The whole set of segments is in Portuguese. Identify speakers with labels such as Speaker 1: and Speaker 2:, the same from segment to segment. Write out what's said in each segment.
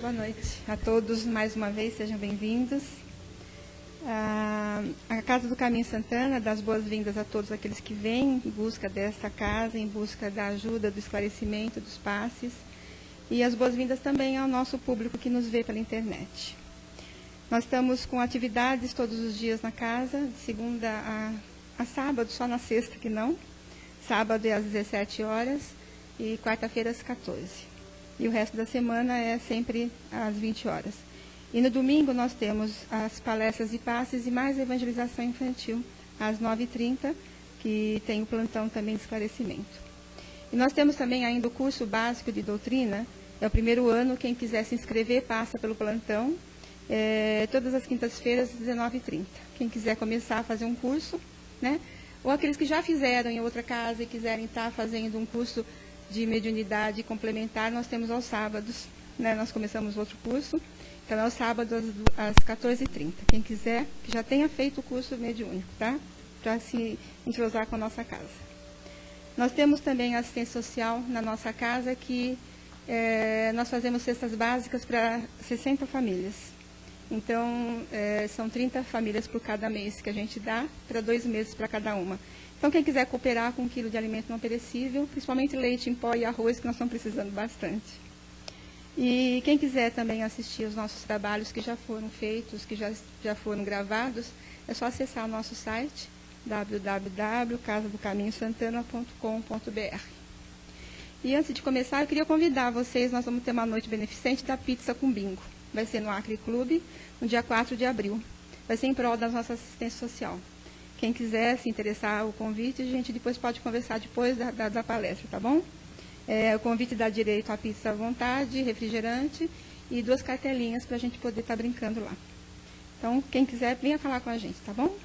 Speaker 1: Boa noite a todos, mais uma vez, sejam bem-vindos. A Casa do Caminho Santana dá as boas-vindas a todos aqueles que vêm em busca dessa casa, em busca da ajuda, do esclarecimento, dos passes. E as boas-vindas também ao nosso público que nos vê pela internet. Nós estamos com atividades todos os dias na casa, de segunda a sábado, só na sexta que não. Sábado é às 17 horas e quarta-feira às 14. E o resto da semana é sempre às 20 horas. E no domingo nós temos as palestras e passes e mais evangelização infantil, às 9h30, que tem o plantão também de esclarecimento. E nós temos também ainda o curso básico de doutrina, é o primeiro ano, quem quiser se inscrever passa pelo plantão, todas as quintas-feiras, às 19h30. Quem quiser começar a fazer um curso, né? Ou aqueles que já fizeram em outra casa e quiserem estar fazendo um curso de mediunidade complementar, nós temos aos sábados, né? Nós começamos outro curso, então é aos sábados às 14h30. Quem quiser, que já tenha feito o curso mediúnico, tá? Para se entrosar com a nossa casa. Nós temos também a assistência social na nossa casa, que nós fazemos cestas básicas para 60 famílias. Então, são 30 famílias por cada mês que a gente dá, para 2 meses para cada uma. Então, quem quiser cooperar com 1 quilo de alimento não perecível, principalmente leite em pó e arroz, que nós estamos precisando bastante. E quem quiser também assistir os nossos trabalhos que já foram feitos, que já foram gravados, é só acessar o nosso site, www.casadocaminhosantana.com.br. E antes de começar, eu queria convidar vocês, nós vamos ter uma noite beneficente da pizza com bingo. Vai ser no Acre Clube, no dia 4 de abril. Vai ser em prol da nossa assistência social. Quem quiser se interessar o convite, a gente depois pode conversar depois da palestra, tá bom? O convite dá direito à pizza à vontade, refrigerante e 2 cartelinhas para a gente poder estar brincando lá. Então, quem quiser, venha falar com a gente, tá bom?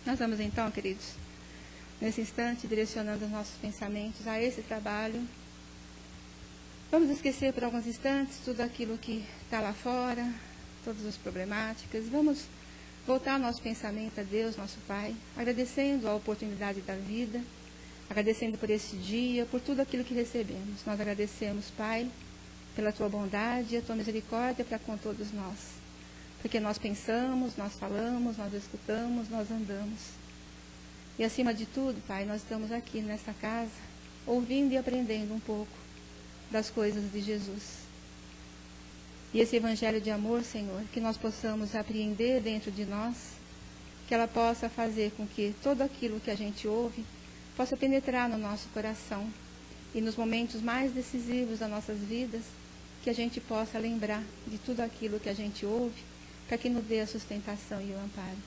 Speaker 1: Nós vamos então, queridos, nesse instante, direcionando os nossos pensamentos a esse trabalho. Vamos esquecer por alguns instantes tudo aquilo que está lá fora, todas as problemáticas. Vamos voltar nosso pensamento a Deus, nosso Pai, agradecendo a oportunidade da vida, agradecendo por esse dia, por tudo aquilo que recebemos. Nós agradecemos, Pai, pela Tua bondade e a Tua misericórdia para com todos nós. Porque nós pensamos, nós falamos, nós escutamos, nós andamos. E acima de tudo, Pai, nós estamos aqui nessa casa, ouvindo e aprendendo um pouco das coisas de Jesus. E esse evangelho de amor, Senhor, que nós possamos apreender dentro de nós, que ela possa fazer com que tudo aquilo que a gente ouve possa penetrar no nosso coração e nos momentos mais decisivos das nossas vidas, que a gente possa lembrar de tudo aquilo que a gente ouve, para que nos dê a sustentação e o amparo.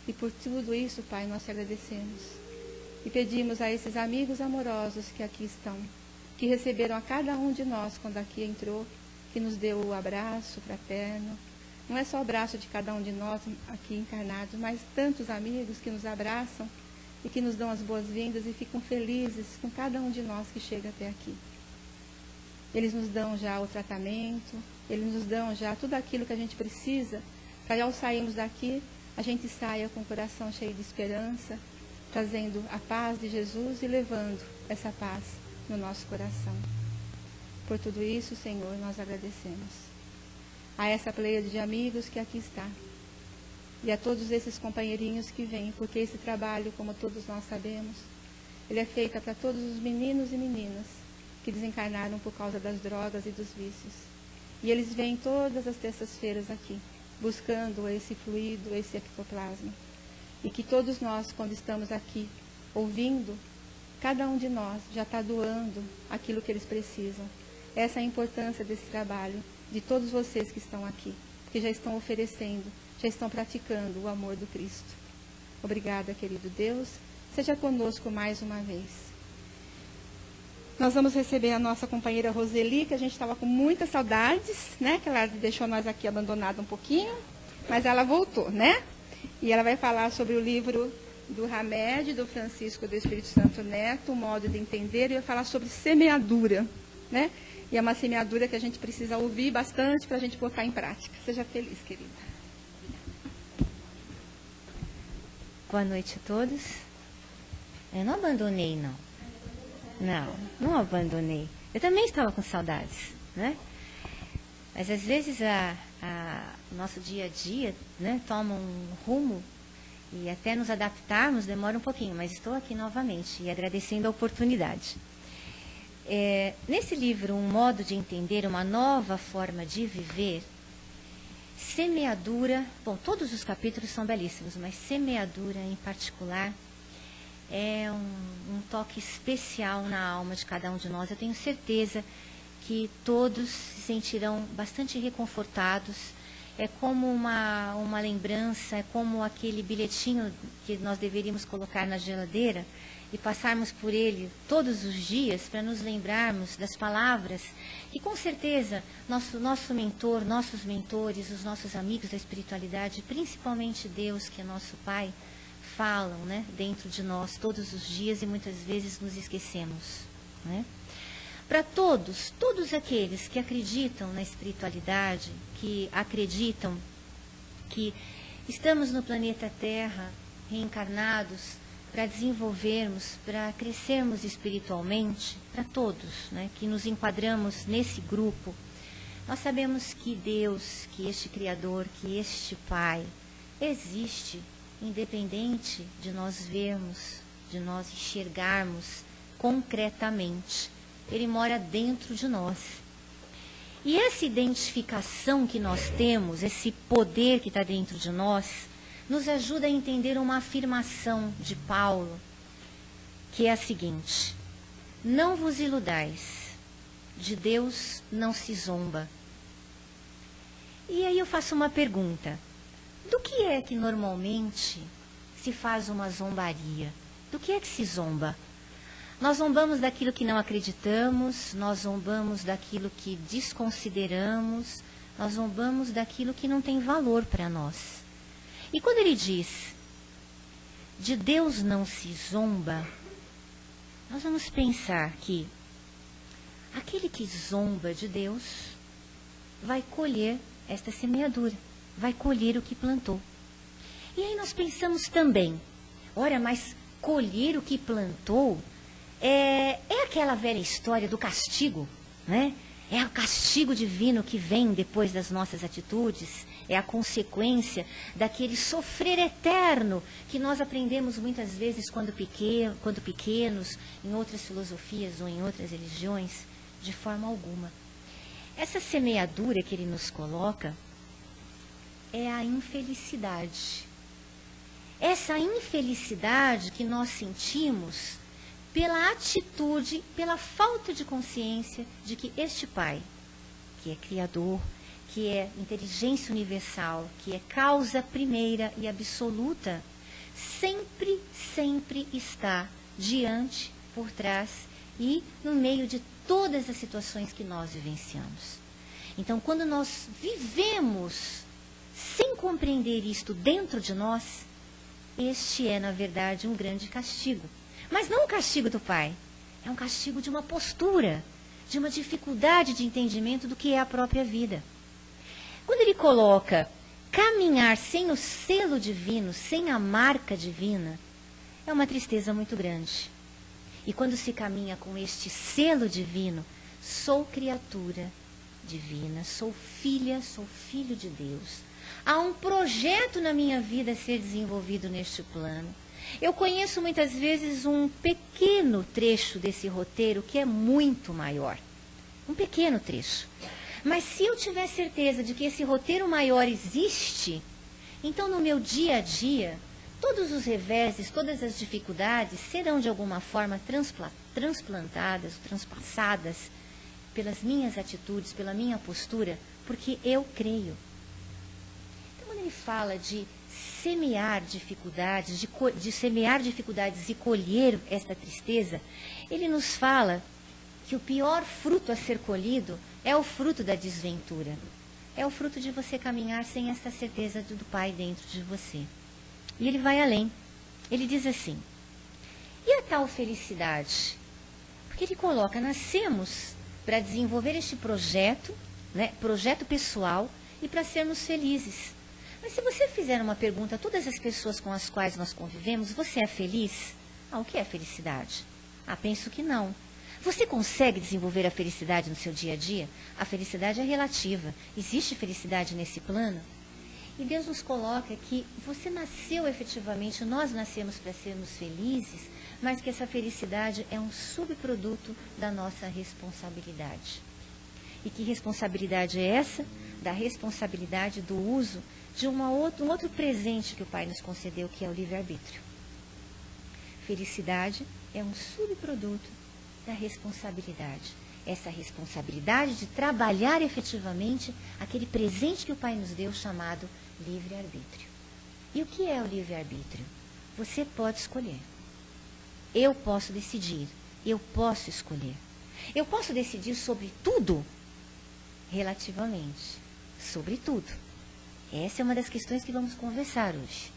Speaker 1: E por tudo isso, Pai, nós te agradecemos. E pedimos a esses amigos amorosos que aqui estão, que receberam a cada um de nós quando aqui entrou, que nos deu o abraço fraterno. Não é só o abraço de cada um de nós aqui encarnados, mas tantos amigos que nos abraçam e que nos dão as boas-vindas e ficam felizes com cada um de nós que chega até aqui. Eles nos dão já o tratamento, eles nos dão já tudo aquilo que a gente precisa, para ao sairmos daqui, a gente saia com o coração cheio de esperança, trazendo a paz de Jesus e levando essa paz no nosso coração. Por tudo isso, Senhor, nós agradecemos a essa pleiade de amigos que aqui está e a todos esses companheirinhos que vêm, porque esse trabalho, como todos nós sabemos, ele é feito para todos os meninos e meninas que desencarnaram por causa das drogas e dos vícios. E eles vêm todas as terças-feiras aqui, buscando esse fluido, esse ectoplasma. E que todos nós, quando estamos aqui, ouvindo, cada um de nós já está doando aquilo que eles precisam. Essa é a importância desse trabalho, de todos vocês que estão aqui, que já estão oferecendo, já estão praticando o amor do Cristo. Obrigada, querido Deus. Seja conosco mais uma vez. Nós vamos receber a nossa companheira Roseli, que a gente estava com muitas saudades, né? Que ela deixou nós aqui abandonados um pouquinho, mas ela voltou, né? E ela vai falar sobre o livro do Hamed, do Francisco do Espírito Santo Neto, o modo de entender, e vai falar sobre semeadura, né? E é uma semeadura que a gente precisa ouvir bastante para a gente botar em prática. Seja feliz, querida.
Speaker 2: Boa noite a todos. Eu não abandonei, não. Não abandonei. Eu também estava com saudades, né? Mas às vezes o nosso dia a dia, né, toma um rumo e até nos adaptarmos demora um pouquinho, mas estou aqui novamente e agradecendo a oportunidade. Nesse livro, Um Modo de Entender, Uma Nova Forma de Viver, semeadura, bom, todos os capítulos são belíssimos, mas semeadura em particular é um toque especial na alma de cada um de nós. Eu tenho certeza que todos se sentirão bastante reconfortados. É como uma lembrança, é como aquele bilhetinho que nós deveríamos colocar na geladeira e passarmos por ele todos os dias para nos lembrarmos das palavras que com certeza nosso mentor, nossos mentores, os nossos amigos da espiritualidade, principalmente Deus, que é nosso Pai, falam, né, dentro de nós todos os dias e muitas vezes nos esquecemos, né? Para todos aqueles que acreditam na espiritualidade, que acreditam que estamos no planeta Terra reencarnados para desenvolvermos, para crescermos espiritualmente, para todos, né, que nos enquadramos nesse grupo, nós sabemos que Deus, que este Criador, que este Pai existe, independente de nós vermos, de nós enxergarmos concretamente. Ele mora dentro de nós. E essa identificação que nós temos, esse poder que está dentro de nós, nos ajuda a entender uma afirmação de Paulo, que é a seguinte: não vos iludais, de Deus não se zomba. E aí eu faço uma pergunta: do que é que normalmente se faz uma zombaria? Do que é que se zomba? Nós zombamos daquilo que não acreditamos, nós zombamos daquilo que desconsideramos, nós zombamos daquilo que não tem valor para nós. E quando ele diz, de Deus não se zomba, nós vamos pensar que aquele que zomba de Deus vai colher esta semeadura, vai colher o que plantou. E aí nós pensamos também, ora, mas colher o que plantou é aquela velha história do castigo, né? É o castigo divino que vem depois das nossas atitudes, é a consequência daquele sofrer eterno que nós aprendemos muitas vezes quando pequenos, em outras filosofias ou em outras religiões, de forma alguma. Essa semeadura que ele nos coloca é a infelicidade. Essa infelicidade que nós sentimos pela atitude, pela falta de consciência de que este Pai, que é Criador, que é inteligência universal, que é causa primeira e absoluta, sempre, sempre está diante, por trás e no meio de todas as situações que nós vivenciamos. Então, quando nós vivemos sem compreender isto dentro de nós, este é, na verdade, um grande castigo. Mas não o castigo do Pai, é um castigo de uma postura, de uma dificuldade de entendimento do que é a própria vida. Quando ele coloca caminhar sem o selo divino, sem a marca divina, é uma tristeza muito grande. E quando se caminha com este selo divino, sou criatura divina, sou filha, sou filho de Deus. Há um projeto na minha vida a ser desenvolvido neste plano. Eu conheço muitas vezes um pequeno trecho desse roteiro que é muito maior. Um pequeno trecho. Mas se eu tiver certeza de que esse roteiro maior existe, então no meu dia a dia, todos os reveses, todas as dificuldades serão de alguma forma transplantadas, transpassadas pelas minhas atitudes, pela minha postura, porque eu creio. Então quando ele fala de semear dificuldades, de semear dificuldades e colher esta tristeza, ele nos fala que o pior fruto a ser colhido é o fruto da desventura. É o fruto de você caminhar sem essa certeza do Pai dentro de você. E ele vai além. Ele diz assim: e a tal felicidade? Porque ele coloca, nascemos para desenvolver este projeto, né, projeto pessoal, e para sermos felizes. Mas se você fizer uma pergunta a todas as pessoas com as quais nós convivemos, você é feliz? Ah, o que é felicidade? Ah, penso que não. Você consegue desenvolver a felicidade no seu dia a dia? A felicidade é relativa. Existe felicidade nesse plano? E Deus nos coloca que você nasceu efetivamente, nós nascemos para sermos felizes, mas que essa felicidade é um subproduto da nossa responsabilidade. E que responsabilidade é essa? Da responsabilidade do uso de um outro presente que o Pai nos concedeu, que é o livre-arbítrio. Felicidade é um subproduto da responsabilidade. Essa responsabilidade de trabalhar efetivamente aquele presente que o Pai nos deu, chamado livre-arbítrio. E o que é o livre-arbítrio? Você pode escolher. Eu posso decidir. Eu posso escolher. Eu posso decidir sobre tudo? Relativamente. Sobre tudo. Essa é uma das questões que vamos conversar hoje.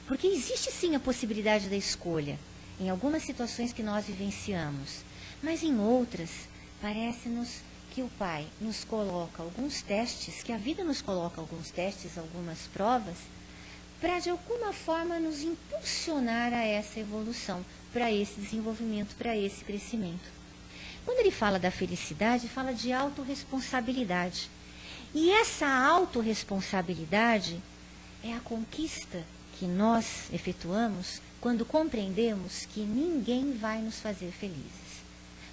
Speaker 2: Porque existe sim a possibilidade da escolha em algumas situações que nós vivenciamos, mas em outras, parece-nos que o Pai nos coloca alguns testes, que a vida nos coloca alguns testes, algumas provas, para de alguma forma nos impulsionar a essa evolução, para esse desenvolvimento, para esse crescimento. Quando ele fala da felicidade, fala de autorresponsabilidade. E essa autorresponsabilidade é a conquista que nós efetuamos quando compreendemos que ninguém vai nos fazer felizes.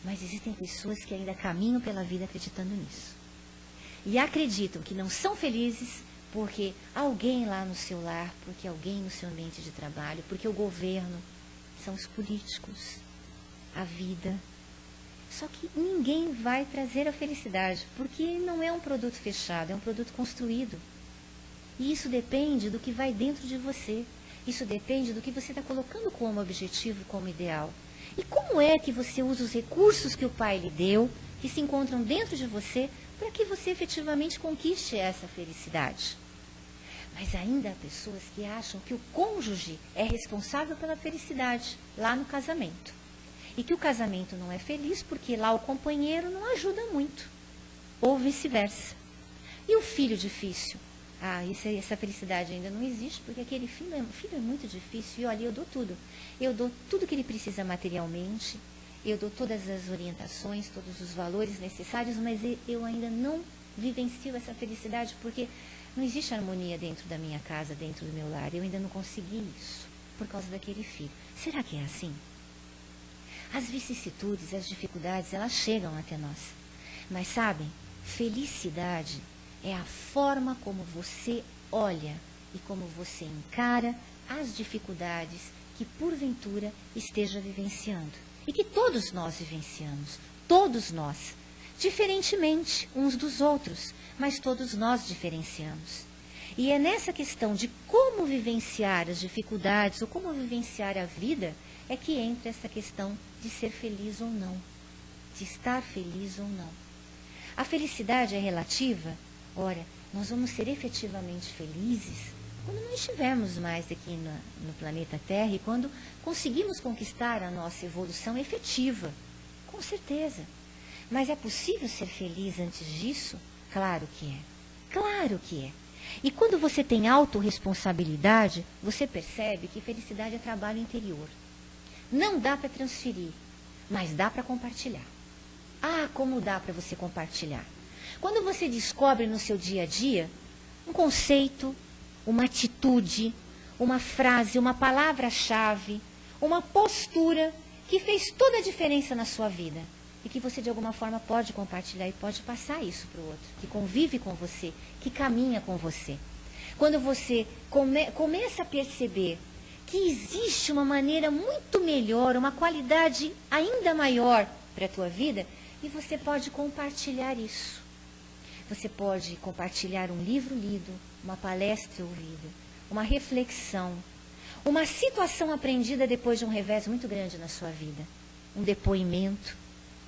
Speaker 2: Mas existem pessoas que ainda caminham pela vida acreditando nisso. E acreditam que não são felizes porque alguém lá no seu lar, porque alguém no seu ambiente de trabalho, porque o governo, são os políticos, a vida. Só que ninguém vai trazer a felicidade, porque não é um produto fechado, é um produto construído. E isso depende do que vai dentro de você. Isso depende do que você está colocando como objetivo, como ideal. E como é que você usa os recursos que o Pai lhe deu, que se encontram dentro de você, para que você efetivamente conquiste essa felicidade? Mas ainda há pessoas que acham que o cônjuge é responsável pela felicidade, lá no casamento. E que o casamento não é feliz porque lá o companheiro não ajuda muito. Ou vice-versa. E o filho difícil? Essa felicidade ainda não existe, porque aquele filho é muito difícil. E olha, eu dou tudo. Eu dou tudo que ele precisa materialmente, eu dou todas as orientações, todos os valores necessários, mas eu ainda não vivencio essa felicidade, porque não existe harmonia dentro da minha casa, dentro do meu lar. Eu ainda não consegui isso, por causa daquele filho. Será que é assim? As vicissitudes, as dificuldades, elas chegam até nós. Mas sabem, felicidade é a forma como você olha e como você encara as dificuldades que porventura esteja vivenciando. E que todos nós vivenciamos, todos nós, diferentemente uns dos outros, mas todos nós diferenciamos. E é nessa questão de como vivenciar as dificuldades ou como vivenciar a vida é que entra essa questão de ser feliz ou não, de estar feliz ou não. A felicidade é relativa? Ora, nós vamos ser efetivamente felizes quando não estivermos mais aqui no planeta Terra e quando conseguimos conquistar a nossa evolução efetiva. Com certeza. Mas é possível ser feliz antes disso? Claro que é. Claro que é. E quando você tem autorresponsabilidade, você percebe que felicidade é trabalho interior. Não dá para transferir, mas dá para compartilhar. Como dá para você compartilhar? Quando você descobre no seu dia a dia um conceito, uma atitude, uma frase, uma palavra-chave, uma postura que fez toda a diferença na sua vida e que você de alguma forma pode compartilhar e pode passar isso para o outro, que convive com você, que caminha com você. Quando você começa a perceber que existe uma maneira muito melhor, uma qualidade ainda maior para a tua vida, e você pode compartilhar isso. Você pode compartilhar um livro lido, uma palestra ouvida, uma reflexão, uma situação aprendida depois de um revés muito grande na sua vida, um depoimento.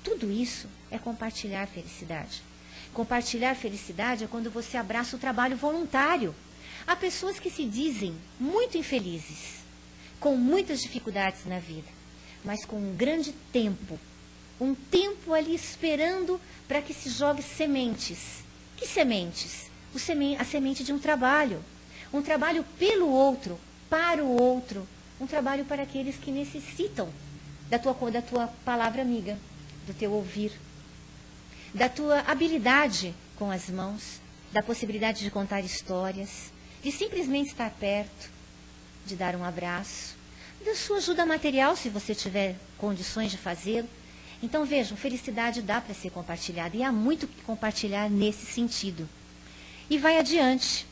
Speaker 2: Tudo isso é compartilhar felicidade. Compartilhar felicidade é quando você abraça o trabalho voluntário. Há pessoas que se dizem muito infelizes, com muitas dificuldades na vida, mas com um grande tempo, um tempo ali esperando para que se jogue sementes. Que sementes? A semente de um trabalho pelo outro, para o outro, um trabalho para aqueles que necessitam da tua palavra amiga, do teu ouvir, da tua habilidade com as mãos, da possibilidade de contar histórias, de simplesmente estar perto, de dar um abraço, da sua ajuda material, se você tiver condições de fazê-lo. Então, vejam, felicidade dá para ser compartilhada, e há muito que compartilhar nesse sentido. E vai adiante.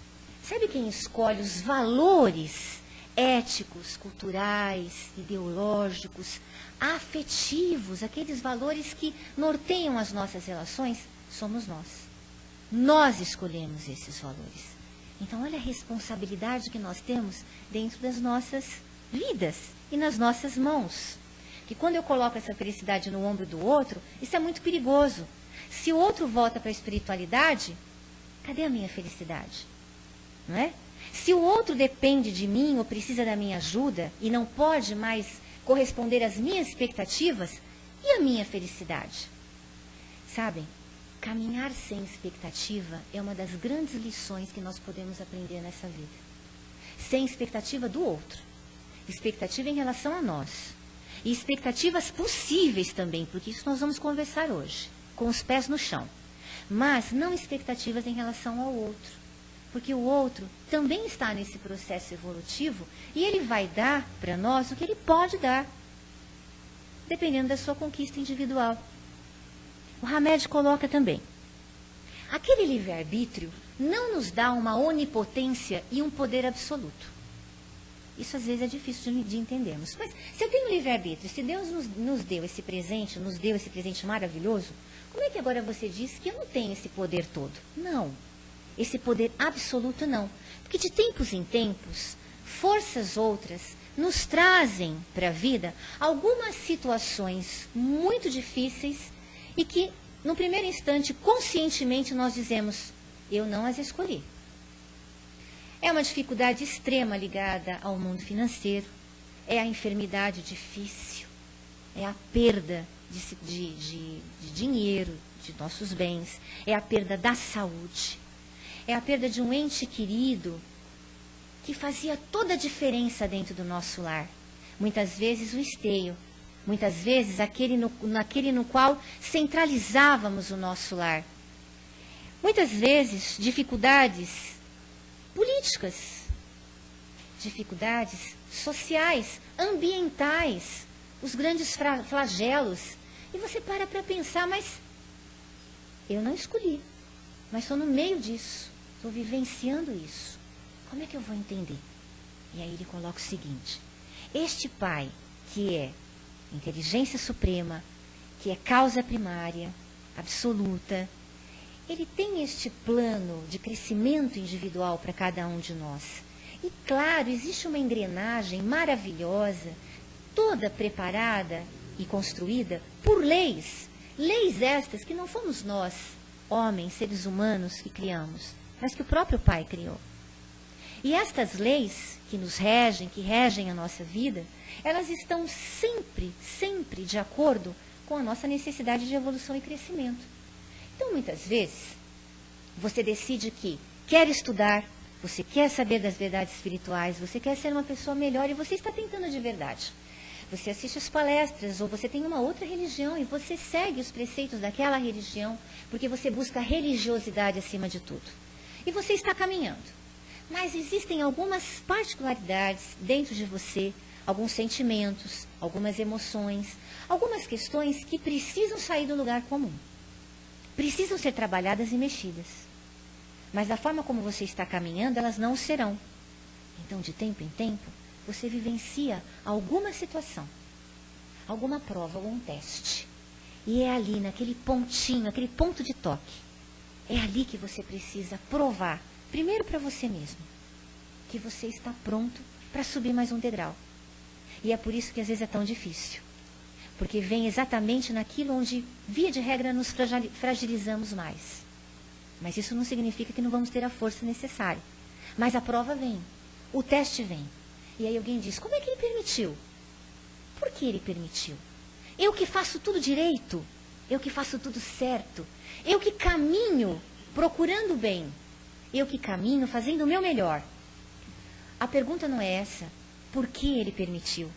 Speaker 2: Sabe quem escolhe os valores éticos, culturais, ideológicos, afetivos, aqueles valores que norteiam as nossas relações? Somos nós. Nós escolhemos esses valores. Então, olha a responsabilidade que nós temos dentro das nossas vidas e nas nossas mãos. Que quando eu coloco essa felicidade no ombro do outro, isso é muito perigoso. Se o outro volta para a espiritualidade, cadê a minha felicidade? Não é? Se o outro depende de mim ou precisa da minha ajuda e não pode mais corresponder às minhas expectativas, e a minha felicidade? Sabem, caminhar sem expectativa é uma das grandes lições que nós podemos aprender nessa vida. Sem expectativa do outro. Expectativa em relação a nós. E expectativas possíveis também, porque isso nós vamos conversar hoje, com os pés no chão. Mas não expectativas em relação ao outro. Porque o outro também está nesse processo evolutivo e ele vai dar para nós o que ele pode dar, dependendo da sua conquista individual. O Hamed coloca também: aquele livre-arbítrio não nos dá uma onipotência e um poder absoluto. Isso às vezes é difícil de entendermos. Mas se eu tenho livre-arbítrio, se Deus nos deu esse presente maravilhoso, como é que agora você diz que eu não tenho esse poder todo? Não. Esse poder absoluto não. Porque de tempos em tempos, forças outras nos trazem para a vida algumas situações muito difíceis e que, no primeiro instante, conscientemente nós dizemos: eu não as escolhi. É uma dificuldade extrema ligada ao mundo financeiro, é a enfermidade difícil, é a perda de dinheiro, de nossos bens, é a perda da saúde, é a perda de um ente querido que fazia toda a diferença dentro do nosso lar. Muitas vezes o esteio, muitas vezes aquele no qual centralizávamos o nosso lar. Muitas vezes dificuldades políticas, dificuldades sociais, ambientais, os grandes flagelos. E você para pensar: mas eu não escolhi, mas estou no meio disso, estou vivenciando isso. Como é que eu vou entender? E aí ele coloca o seguinte: este Pai, que é inteligência suprema, que é causa primária, absoluta, ele tem este plano de crescimento individual para cada um de nós. E claro, existe uma engrenagem maravilhosa, toda preparada e construída por leis. Leis estas que não fomos nós, homens, seres humanos, que criamos, mas que o próprio Pai criou. E estas leis que nos regem, que regem a nossa vida, elas estão sempre, sempre de acordo com a nossa necessidade de evolução e crescimento. Então, muitas vezes, você decide que quer estudar, você quer saber das verdades espirituais, você quer ser uma pessoa melhor e você está tentando de verdade. Você assiste as palestras ou você tem uma outra religião e você segue os preceitos daquela religião porque você busca a religiosidade acima de tudo. E você está caminhando. Mas existem algumas particularidades dentro de você, alguns sentimentos, algumas emoções, algumas questões que precisam sair do lugar comum. Precisam ser trabalhadas e mexidas. Mas da forma como você está caminhando, elas não serão. Então, de tempo em tempo, você vivencia alguma situação, alguma prova, algum teste. E é ali, naquele pontinho, aquele ponto de toque, é ali que você precisa provar, primeiro para você mesmo, que você está pronto para subir mais um degrau. E é por isso que às vezes é tão difícil. Porque vem exatamente naquilo onde, via de regra, nos fragilizamos mais. Mas isso não significa que não vamos ter a força necessária. Mas a prova vem, o teste vem. E aí alguém diz: como é que ele permitiu? Por que ele permitiu? Eu que faço tudo direito, eu que faço tudo certo, eu que caminho procurando o bem, eu que caminho fazendo o meu melhor. A pergunta não é essa, por que ele permitiu?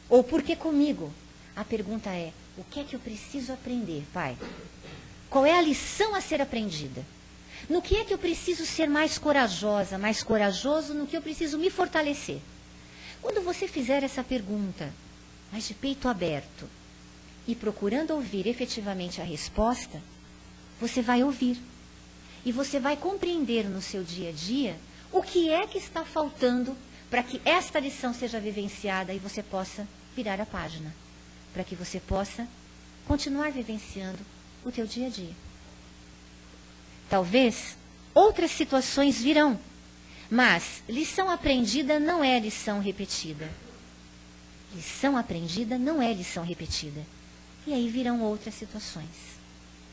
Speaker 2: Ou por que comigo? A pergunta é, O que é que eu preciso aprender, Pai? Qual é a lição a ser aprendida? No que é que eu preciso ser mais corajosa, mais corajoso, no que eu preciso me fortalecer? Quando você fizer essa pergunta, mas de peito aberto, e procurando ouvir efetivamente a resposta, você vai ouvir. E você vai compreender no seu dia a dia o que é que está faltando para que esta lição seja vivenciada e você possa virar a página. Para que você possa continuar vivenciando o teu dia a dia. Talvez outras situações virão, mas lição aprendida não é lição repetida. Lição aprendida não é lição repetida. E aí virão outras situações.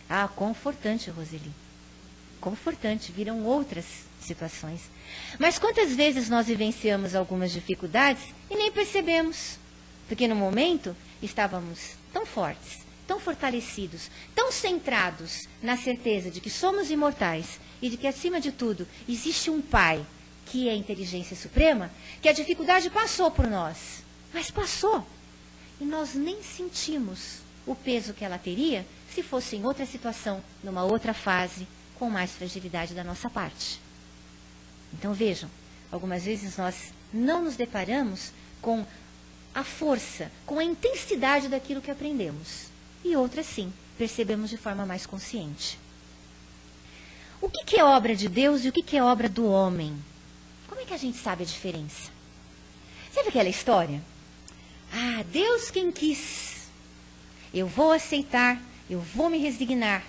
Speaker 2: Ah, confortante, Roseli. Confortante, virão outras situações. Mas quantas vezes nós vivenciamos algumas dificuldades e nem percebemos? Porque no momento estávamos tão fortes, tão fortalecidos, tão centrados na certeza de que somos imortais e de que, acima de tudo, existe um Pai, que é a inteligência suprema, que a dificuldade passou por nós. Mas passou. E nós nem sentimos o peso que ela teria se fosse em outra situação, numa outra fase, com mais fragilidade da nossa parte. Então vejam, algumas vezes nós não nos deparamos com a força, com a intensidade daquilo que aprendemos. E outras sim, percebemos de forma mais consciente. O que é obra de Deus e o que é obra do homem? Como é que a gente sabe a diferença? Sabe aquela história? Ah, Deus quem quis. Eu vou aceitar, eu vou me resignar.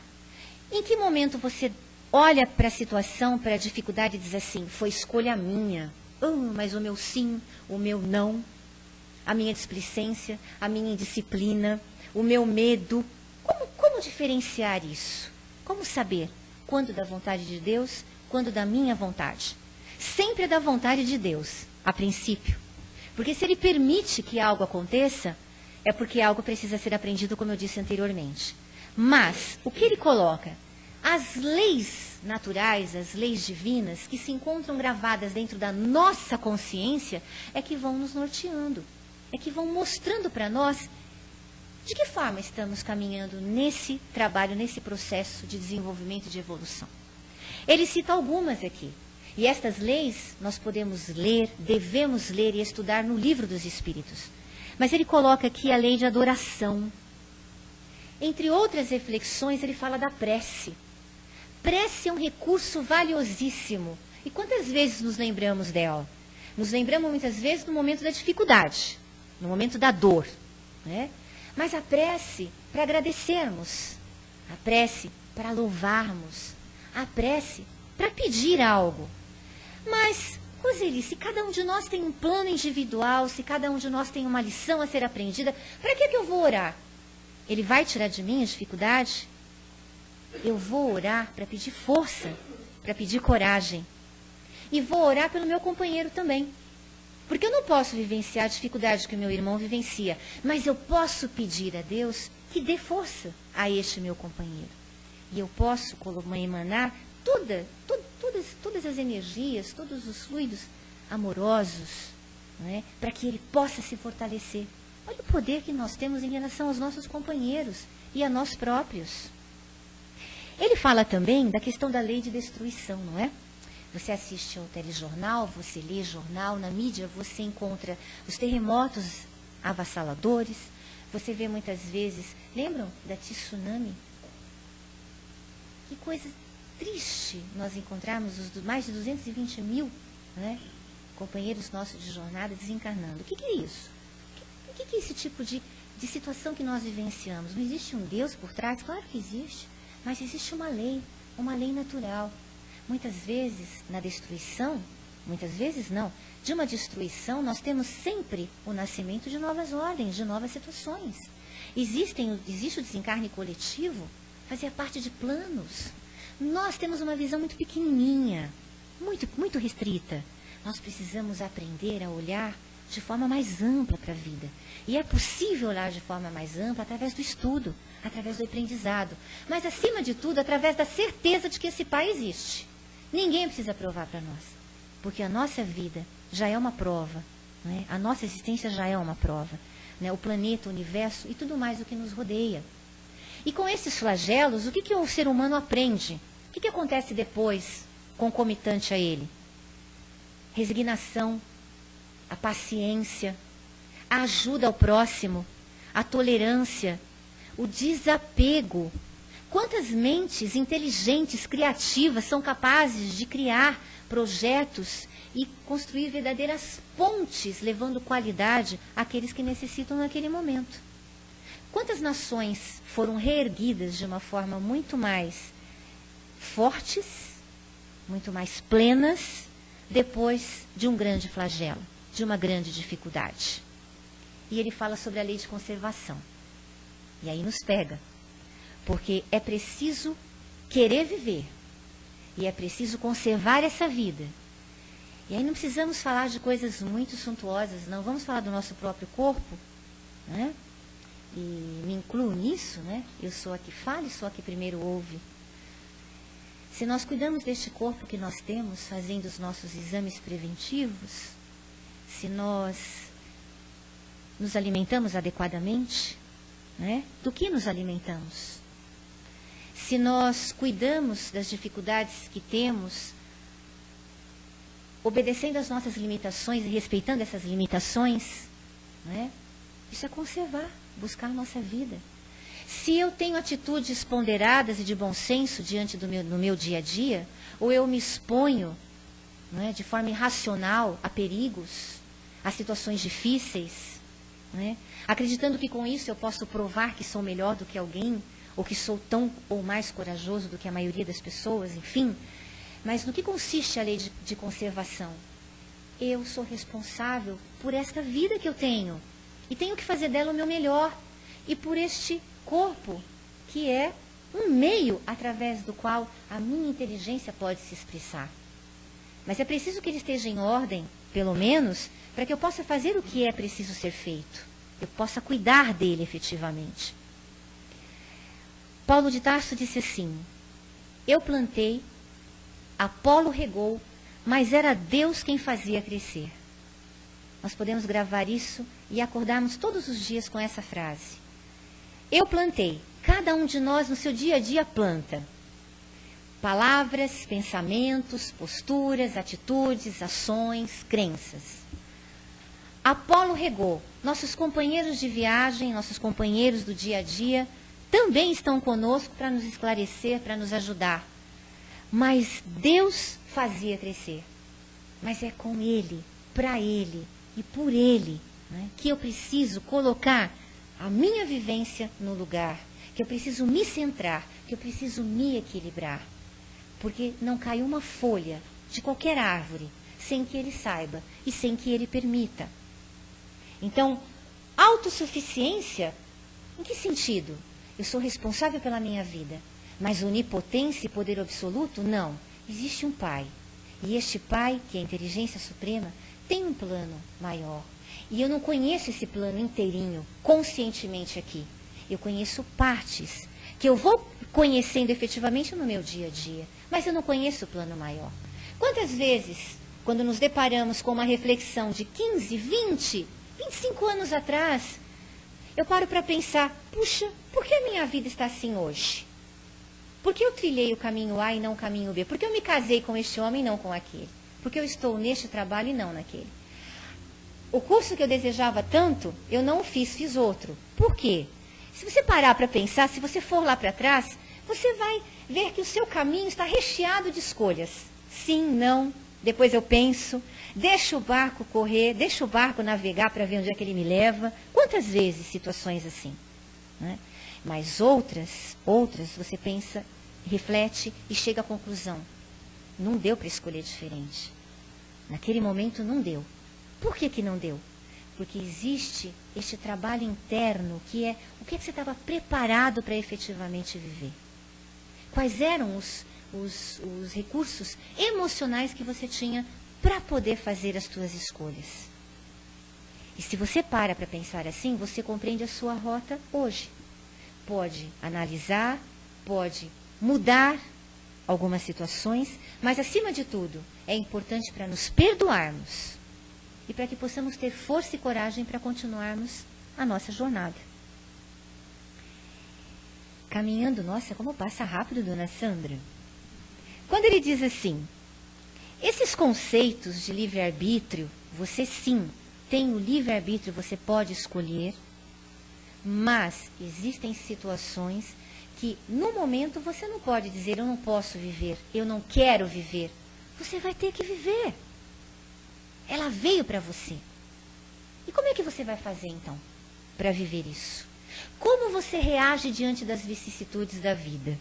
Speaker 2: Em que momento você olha para a situação, para a dificuldade e diz assim, foi escolha minha. Mas o meu sim, o meu não, a minha displicência, a minha indisciplina, o meu medo. Como diferenciar isso? Como saber quando da vontade de Deus, quando da minha vontade? Sempre é da vontade de Deus, a princípio. Porque se Ele permite que algo aconteça, é porque algo precisa ser aprendido, como eu disse anteriormente. Mas, o que Ele coloca? As leis naturais, as leis divinas, que se encontram gravadas dentro da nossa consciência, é que vão nos norteando, é que vão mostrando para nós de que forma estamos caminhando nesse trabalho, nesse processo de desenvolvimento e de evolução. Ele cita algumas aqui. E estas leis nós podemos ler, devemos ler e estudar no Livro dos Espíritos. Mas ele coloca aqui a lei de adoração. Entre outras reflexões, ele fala da prece. Prece é um recurso valiosíssimo. E quantas vezes nos lembramos dela? Nos lembramos muitas vezes no momento da dificuldade, no momento da dor, né? Mas a prece para agradecermos, a prece para louvarmos, a prece para pedir algo. Mas, Roseli, se cada um de nós tem um plano individual, se cada um de nós tem uma lição a ser aprendida, para que eu vou orar? Ele vai tirar de mim a dificuldade? Eu vou orar para pedir força, para pedir coragem. E vou orar pelo meu companheiro também. Porque eu não posso vivenciar a dificuldade que o meu irmão vivencia, mas eu posso pedir a Deus que dê força a este meu companheiro. E eu posso emanar todas as energias, todos os fluidos amorosos, né, para que ele possa se fortalecer. Olha o poder que nós temos em relação aos nossos companheiros e a nós próprios. Ele fala também da questão da lei de destruição, não é? Você assiste ao telejornal, você lê jornal, na mídia você encontra os terremotos avassaladores, você vê muitas vezes, lembram da tsunami? Que coisa triste nós encontrarmos os mais de 220 mil, né, companheiros nossos de jornada desencarnando. O que é isso? O que é esse tipo de situação que nós vivenciamos? Não existe um Deus por trás? Claro que existe, mas existe uma lei natural. Muitas vezes, na destruição, muitas vezes não, de uma destruição, nós temos sempre o nascimento de novas ordens, de novas situações. Existe o desencarne coletivo, fazia parte de planos. Nós temos uma visão muito pequenininha, muito restrita. Nós precisamos aprender a olhar de forma mais ampla para a vida. E é possível olhar de forma mais ampla através do estudo, através do aprendizado. Mas, acima de tudo, através da certeza de que esse Pai existe. Ninguém precisa provar para nós, porque a nossa vida já é uma prova, não é? A nossa existência já é uma prova. né, o planeta, o universo e tudo mais o que nos rodeia. E com esses flagelos, o que o ser humano aprende? O que acontece depois, concomitante a ele? Resignação, a paciência, a ajuda ao próximo, a tolerância, o desapego. Quantas mentes inteligentes, criativas, são capazes de criar projetos e construir verdadeiras pontes, levando qualidade àqueles que necessitam naquele momento? Quantas nações foram reerguidas de uma forma muito mais fortes, muito mais plenas, depois de um grande flagelo, de uma grande dificuldade? E ele fala sobre a lei de conservação. E aí nos pega. Porque é preciso querer viver. E é preciso conservar essa vida. E aí não precisamos falar de coisas muito suntuosas, não. Vamos falar do nosso próprio corpo, né? E me incluo nisso, né? Eu sou a que fala e sou a que primeiro ouve. Se nós cuidamos deste corpo que nós temos, fazendo os nossos exames preventivos, se nós nos alimentamos adequadamente, né? Do que nos alimentamos? Se nós cuidamos das dificuldades que temos, obedecendo às nossas limitações e respeitando essas limitações, né? Isso é conservar, buscar a nossa vida. Se eu tenho atitudes ponderadas e de bom senso diante do meu dia a dia, ou eu me exponho, né, de forma irracional a perigos, a situações difíceis, né, acreditando que com isso eu posso provar que sou melhor do que alguém, ou que sou tão ou mais corajoso do que a maioria das pessoas, enfim. Mas no que consiste a lei de conservação? Eu sou responsável por esta vida que eu tenho, e tenho que fazer dela o meu melhor, e por este corpo, que é um meio através do qual a minha inteligência pode se expressar. Mas é preciso que ele esteja em ordem, pelo menos, para que eu possa fazer o que é preciso ser feito. Eu possa cuidar dele efetivamente. Paulo de Tarso disse assim: eu plantei, Apolo regou, mas era Deus quem fazia crescer. Nós podemos gravar isso e acordarmos todos os dias com essa frase. Eu plantei. Cada um de nós no seu dia a dia planta. Palavras, pensamentos, posturas, atitudes, ações, crenças. Apolo regou. Nossos companheiros de viagem, nossos companheiros do dia a dia, também estão conosco para nos esclarecer, para nos ajudar. Mas Deus fazia crescer. Mas é com Ele, para Ele e por Ele, né, que eu preciso colocar a minha vivência no lugar, que eu preciso me centrar, que eu preciso me equilibrar. Porque não cai uma folha de qualquer árvore sem que Ele saiba e sem que Ele permita. Então, autossuficiência, em que sentido? Eu sou responsável pela minha vida, mas onipotência e poder absoluto, não. Existe um Pai. E este Pai, que é a inteligência suprema, tem um plano maior. E eu não conheço esse plano inteirinho, conscientemente aqui. Eu conheço partes, que eu vou conhecendo efetivamente no meu dia a dia. Mas eu não conheço o plano maior. Quantas vezes, quando nos deparamos com uma reflexão de 15, 20, 25 anos atrás, eu paro para pensar, puxa, por que a minha vida está assim hoje? Por que eu trilhei o caminho A e não o caminho B? Por que eu me casei com este homem e não com aquele? Por que eu estou neste trabalho e não naquele? O curso que eu desejava tanto, eu não o fiz, fiz outro. Por quê? Se você parar para pensar, se você for lá para trás, você vai ver que o seu caminho está recheado de escolhas. Sim, não, depois eu penso, deixo o barco correr, deixo o barco navegar para ver onde é que ele me leva. Quantas vezes situações assim? Né? Mas outras, você pensa, reflete e chega à conclusão. Não deu para escolher diferente. Naquele momento não deu. Por que não deu? Porque existe este trabalho interno, que é o que você estava preparado para efetivamente viver. Quais eram os recursos emocionais que você tinha para poder fazer as suas escolhas? E se você para pensar assim, você compreende a sua rota hoje. Pode analisar, pode mudar algumas situações, mas acima de tudo, é importante para nos perdoarmos. E para que possamos ter força e coragem para continuarmos a nossa jornada. Caminhando, nossa, como passa rápido, dona Sandra. Quando ele diz assim, esses conceitos de livre-arbítrio, você sim tem o livre-arbítrio, você pode escolher, mas existem situações que no momento você não pode dizer, eu não posso viver, eu não quero viver. Você vai ter que viver. Ela veio para você. E como é que você vai fazer então para viver isso? Como você reage diante das vicissitudes da vida?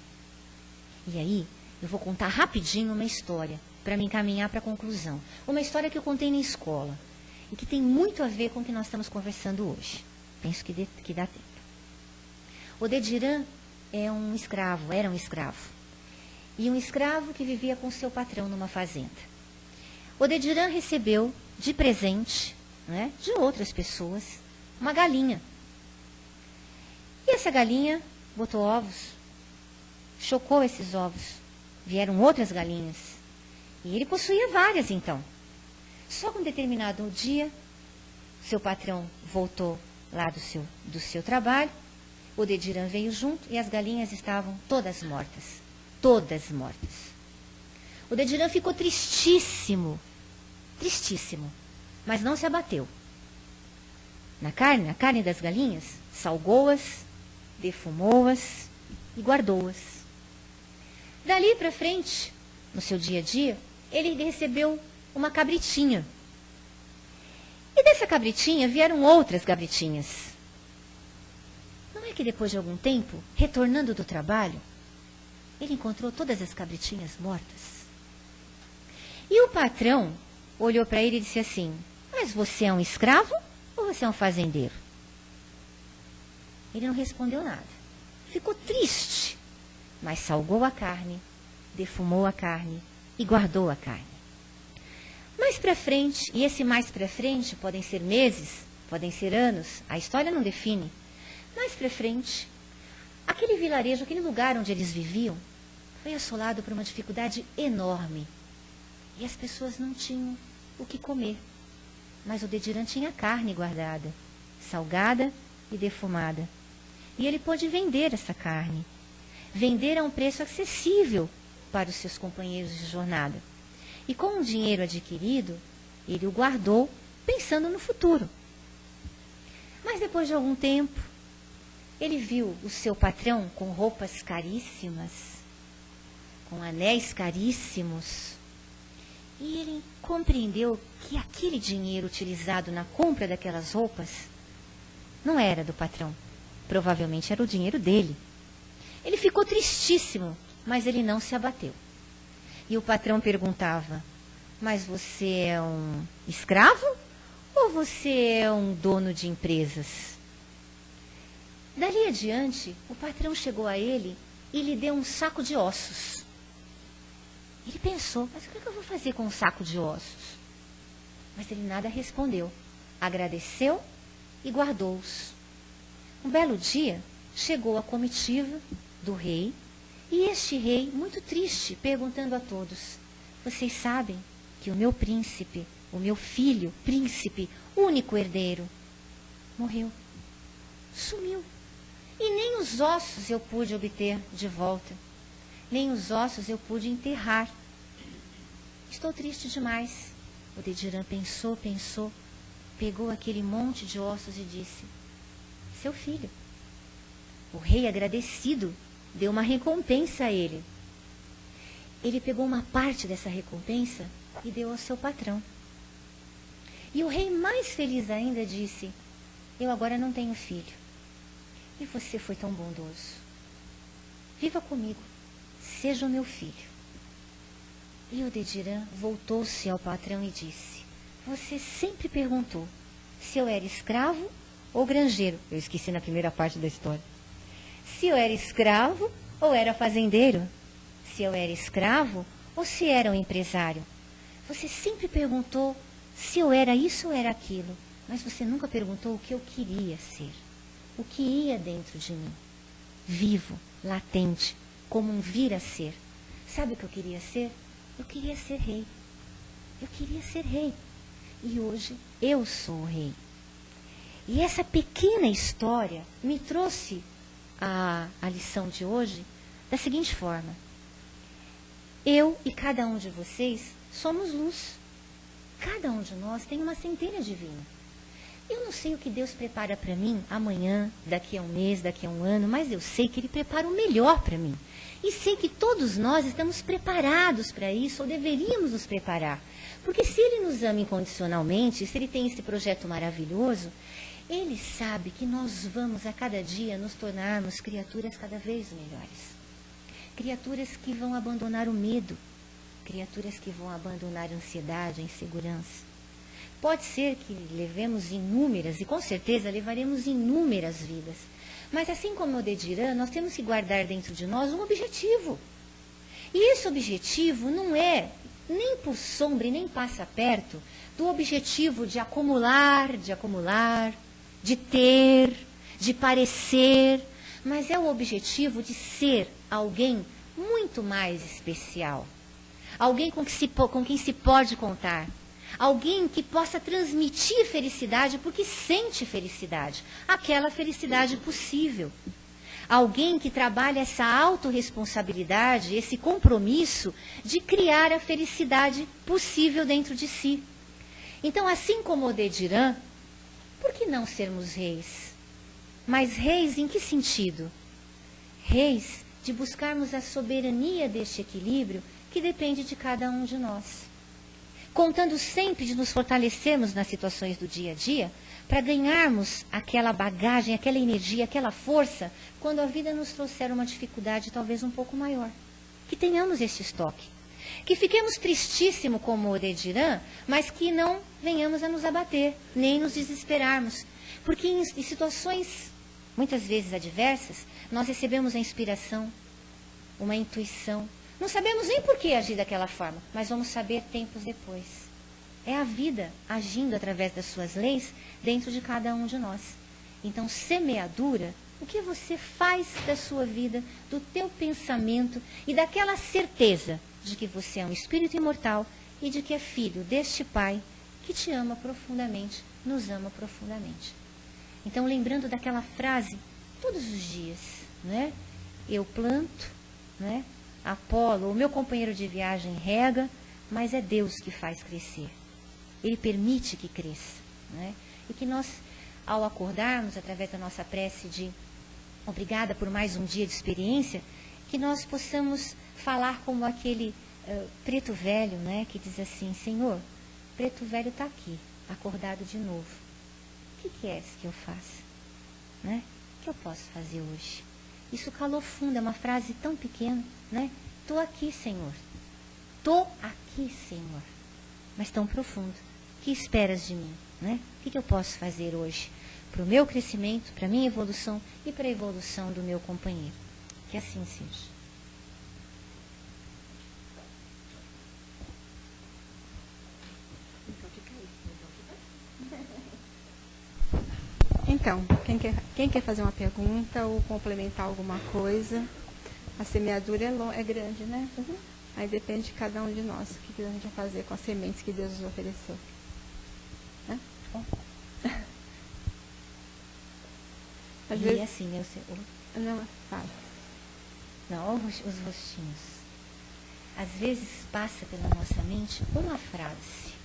Speaker 2: E aí, eu vou contar rapidinho uma história para me encaminhar para a conclusão. Uma história que eu contei na escola e que tem muito a ver com o que nós estamos conversando hoje. Penso que dá tempo. O Dediran era um escravo. E um escravo que vivia com seu patrão numa fazenda. O Dediran recebeu de presente, né, de outras pessoas, uma galinha. E essa galinha botou ovos, chocou esses ovos. Vieram outras galinhas. E ele possuía várias, então. Só que um determinado dia, seu patrão voltou lá do seu trabalho, o Dediran veio junto e as galinhas estavam todas mortas. Todas mortas. O Dediran ficou tristíssimo, mas não se abateu. Na carne das galinhas, salgou-as, defumou-as e guardou-as. Dali para frente, no seu dia a dia, ele recebeu uma cabritinha. E dessa cabritinha vieram outras cabritinhas. Não é que depois de algum tempo, retornando do trabalho, ele encontrou todas as cabritinhas mortas. E o patrão olhou para ele e disse assim, mas você é um escravo ou você é um fazendeiro? Ele não respondeu nada. Ficou triste, mas salgou a carne, defumou a carne e guardou a carne. Mais para frente, e esse mais para frente podem ser meses, podem ser anos, a história não define. Mais para frente, aquele vilarejo, aquele lugar onde eles viviam, foi assolado por uma dificuldade enorme. E as pessoas não tinham o que comer. Mas o Dediran tinha carne guardada, salgada e defumada. E ele pôde vender essa carne. Vender a um preço acessível para os seus companheiros de jornada. E com o dinheiro adquirido, ele o guardou pensando no futuro. Mas depois de algum tempo, ele viu o seu patrão com roupas caríssimas, com anéis caríssimos, e ele compreendeu que aquele dinheiro utilizado na compra daquelas roupas não era do patrão, provavelmente era o dinheiro dele. Ele ficou tristíssimo, mas ele não se abateu. E o patrão perguntava, mas você é um escravo ou você é um dono de empresas? Dali adiante, o patrão chegou a ele e lhe deu um saco de ossos. Ele pensou, mas o que eu vou fazer com um saco de ossos? Mas ele nada respondeu. Agradeceu e guardou-os. Um belo dia, chegou a comitiva do rei, e este rei, muito triste, perguntando a todos, vocês sabem que o meu príncipe, o meu filho, príncipe, único herdeiro, morreu, sumiu. E nem os ossos eu pude obter de volta, nem os ossos eu pude enterrar. Estou triste demais. O Dediran pensou, pegou aquele monte de ossos e disse, seu filho. O rei, agradecido, deu uma recompensa a ele. Ele pegou uma parte dessa recompensa e deu ao seu patrão. E o rei, mais feliz ainda, disse, eu agora não tenho filho. E você foi tão bondoso. Viva comigo, seja o meu filho. E o Dediran voltou-se ao patrão e disse, você sempre perguntou se eu era escravo ou granjeiro. Eu esqueci na primeira parte da história. Se eu era escravo ou era fazendeiro. Se eu era escravo ou se era um empresário. Você sempre perguntou se eu era isso ou era aquilo. Mas você nunca perguntou o que eu queria ser. O que ia dentro de mim. Vivo, latente, como um vir a ser. Sabe o que eu queria ser? Eu queria ser rei. Eu queria ser rei. E hoje eu sou o rei. E essa pequena história me trouxe a lição de hoje da seguinte forma. Eu e cada um de vocês somos luz. Cada um de nós tem uma centelha divina. Eu não sei o que Deus prepara para mim amanhã, daqui a um mês, daqui a um ano, mas eu sei que Ele prepara o melhor para mim. E sei que todos nós estamos preparados para isso, ou deveríamos nos preparar. Porque se Ele nos ama incondicionalmente, se Ele tem esse projeto maravilhoso, Ele sabe que nós vamos a cada dia nos tornarmos criaturas cada vez melhores. Criaturas que vão abandonar o medo, criaturas que vão abandonar a ansiedade, a insegurança. Pode ser que levemos inúmeras, e com certeza levaremos inúmeras vidas. Mas assim como o Dediran, nós temos que guardar dentro de nós um objetivo. E esse objetivo não é nem por sombra e nem passa perto do objetivo de acumular, de ter, de parecer, mas é o objetivo de ser alguém muito mais especial. Alguém com quem se pode contar. Alguém que possa transmitir felicidade porque sente felicidade. Aquela felicidade possível. Alguém que trabalha essa autorresponsabilidade, esse compromisso de criar a felicidade possível dentro de si. Então, assim como o Dediran, por que não sermos reis? Mas reis em que sentido? Reis de buscarmos a soberania deste equilíbrio que depende de cada um de nós. Contando sempre de nos fortalecermos nas situações do dia a dia, para ganharmos aquela bagagem, aquela energia, aquela força, quando a vida nos trouxer uma dificuldade talvez um pouco maior. Que tenhamos esse estoque. Que fiquemos tristíssimos como o Dediran, mas que não venhamos a nos abater, nem nos desesperarmos. Porque em situações, muitas vezes adversas, nós recebemos a inspiração, uma intuição. Não sabemos nem por que agir daquela forma, mas vamos saber tempos depois. É a vida agindo através das suas leis dentro de cada um de nós. Então, semeadura, o que você faz da sua vida, do teu pensamento e daquela certeza de que você é um espírito imortal e de que é filho deste Pai que te ama profundamente, nos ama profundamente. Então, lembrando daquela frase todos os dias, né? Eu planto, né? Apolo, o meu companheiro de viagem, rega, mas é Deus que faz crescer. Ele permite que cresça. Né? E que nós, ao acordarmos, através da nossa prece de obrigada por mais um dia de experiência, que nós possamos falar como aquele preto velho, né, que diz assim, Senhor, preto velho está aqui, acordado de novo. O que queres que eu faça? Né? O que eu posso fazer hoje? Isso calou fundo, é uma frase tão pequena, né? Estou aqui, Senhor. Estou aqui, Senhor. Mas tão profundo. O que esperas de mim? Né? O que eu posso fazer hoje? Para o meu crescimento, para a minha evolução e para a evolução do meu companheiro. Que assim seja.
Speaker 1: Então, quem quer fazer uma pergunta ou complementar alguma coisa? A semeadura é grande, né? Uhum. Aí depende de cada um de nós, o que a gente vai fazer com as sementes que Deus nos ofereceu. Né? Às
Speaker 2: e
Speaker 1: vezes,
Speaker 2: assim, né?
Speaker 1: Não, fala.
Speaker 2: Não, os rostinhos. Às vezes passa pela nossa mente uma frase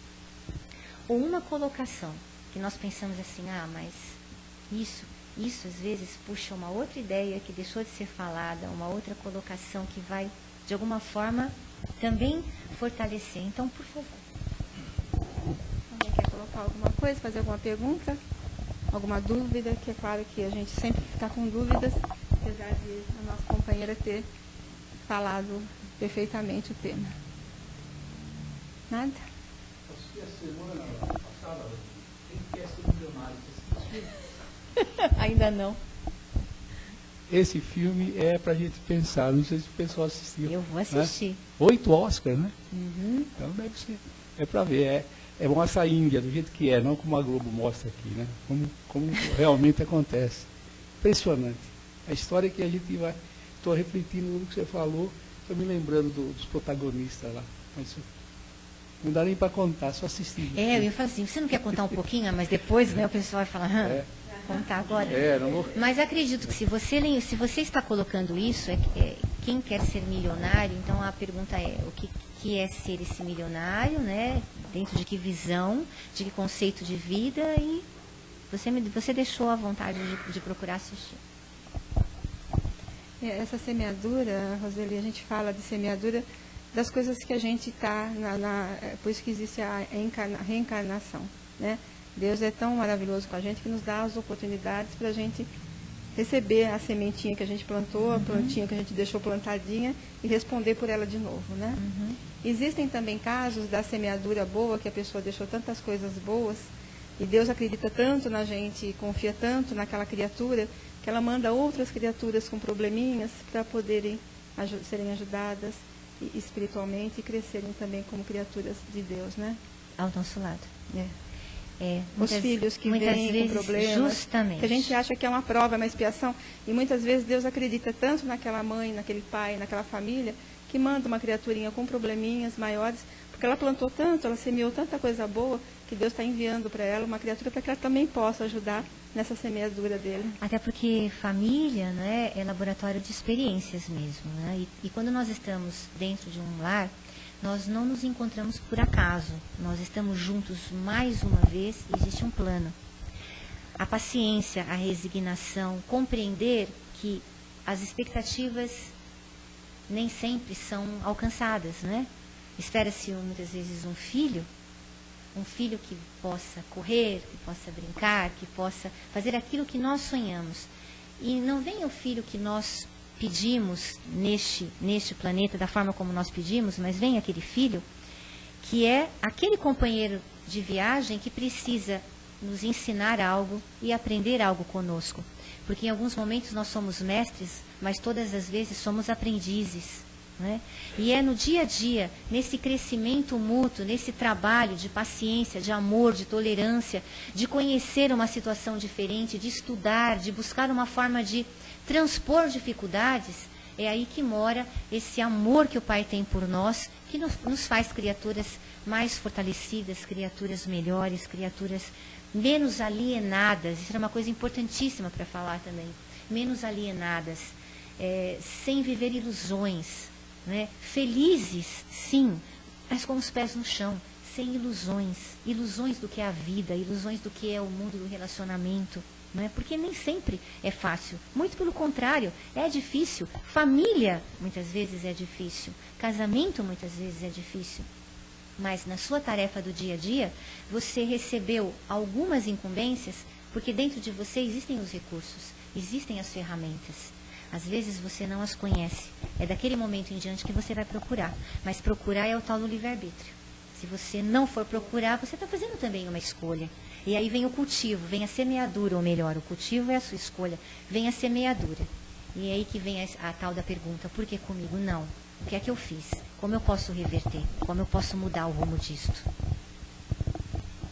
Speaker 2: ou uma colocação que nós pensamos assim, mas isso às vezes puxa uma outra ideia que deixou de ser falada, uma outra colocação que vai, de alguma forma, também fortalecer. Então, por favor.
Speaker 1: Alguém quer colocar alguma coisa, fazer alguma pergunta? Alguma dúvida? Que é claro que a gente sempre está com dúvidas, apesar de a nossa companheira ter falado perfeitamente o tema. Nada?
Speaker 3: Acho que a semana passada, quem quer ser milionário?
Speaker 2: Ainda não.
Speaker 3: Esse filme é pra gente pensar, não sei se o pessoal assistiu.
Speaker 2: Eu vou assistir.
Speaker 3: Né? 8 Oscars, né?
Speaker 2: Uhum.
Speaker 3: Então deve ser. É pra ver. É mostra a Índia do jeito que é, não como a Globo mostra aqui, né? Como realmente acontece. Impressionante. A história que a gente vai. Estou refletindo no que você falou, estou me lembrando dos protagonistas lá. Mas Não dá nem para contar, só assistir.
Speaker 2: Eu ia falar assim, você não quer contar um pouquinho, mas depois, né, o pessoal vai falar, contar agora.
Speaker 3: Não vou...
Speaker 2: Mas acredito que se você está colocando isso, quem quer ser milionário, então a pergunta é, o que é ser esse milionário, né? Dentro de que visão, de que conceito de vida, e você deixou a vontade de procurar assistir.
Speaker 1: Essa semeadura, Roseli, a gente fala de semeadura das coisas que a gente está, por isso que existe a reencarnação, né? Deus é tão maravilhoso com a gente que nos dá as oportunidades para a gente receber a sementinha que a gente plantou, a plantinha que a gente deixou plantadinha e responder por ela de novo, né? Existem também casos da semeadura boa, que a pessoa deixou tantas coisas boas e Deus acredita tanto na gente, confia tanto naquela criatura, que ela manda outras criaturas com probleminhas para poderem serem ajudadas espiritualmente e crescerem também como criaturas de Deus, né?
Speaker 2: Ao nosso lado.
Speaker 1: Os filhos que vêm com problemas,
Speaker 2: justamente,
Speaker 1: que a gente acha que é uma prova, uma expiação, e muitas vezes Deus acredita tanto naquela mãe, naquele pai, naquela família, que manda uma criaturinha com probleminhas maiores, porque ela plantou tanto, ela semeou tanta coisa boa, que Deus está enviando para ela uma criatura para que ela também possa ajudar nessa semeadura dele.
Speaker 2: Até porque família, né, é laboratório de experiências mesmo, né? E quando nós estamos dentro de um lar, nós não nos encontramos por acaso. Nós estamos juntos mais uma vez e existe um plano. A paciência, a resignação, compreender que as expectativas nem sempre são alcançadas, né? Espera-se muitas vezes um filho que possa correr, que possa brincar, que possa fazer aquilo que nós sonhamos. E não vem o filho que nós pedimos neste planeta da forma como nós pedimos, mas vem aquele filho que é aquele companheiro de viagem que precisa nos ensinar algo e aprender algo conosco. Porque em alguns momentos nós somos mestres, mas todas as vezes somos aprendizes, né? E é no dia a dia, nesse crescimento mútuo, nesse trabalho de paciência, de amor, de tolerância, de conhecer uma situação diferente, de estudar, de buscar uma forma de transpor dificuldades, é aí que mora esse amor que o Pai tem por nós, que nos faz criaturas mais fortalecidas, criaturas melhores, criaturas menos alienadas. Isso é uma coisa importantíssima para falar também. Menos alienadas, sem viver ilusões, né? Felizes, sim, mas com os pés no chão, sem ilusões. Ilusões do que é a vida, ilusões do que é o mundo do relacionamento. Né? Porque nem sempre é fácil, muito pelo contrário, é difícil. Família muitas vezes é difícil, casamento muitas vezes é difícil, mas na sua tarefa do dia a dia você recebeu algumas incumbências, porque dentro de você existem os recursos, existem as ferramentas. Às vezes você não as conhece, é daquele momento em diante que você vai procurar, mas procurar é o tal do livre-arbítrio. Se você não for procurar, você está fazendo também uma escolha. E aí vem o cultivo, vem a semeadura, ou melhor, o cultivo é a sua escolha, vem a semeadura. E é aí que vem a tal da pergunta, por que comigo? Não. O que é que eu fiz? Como eu posso reverter? Como eu posso mudar o rumo disto?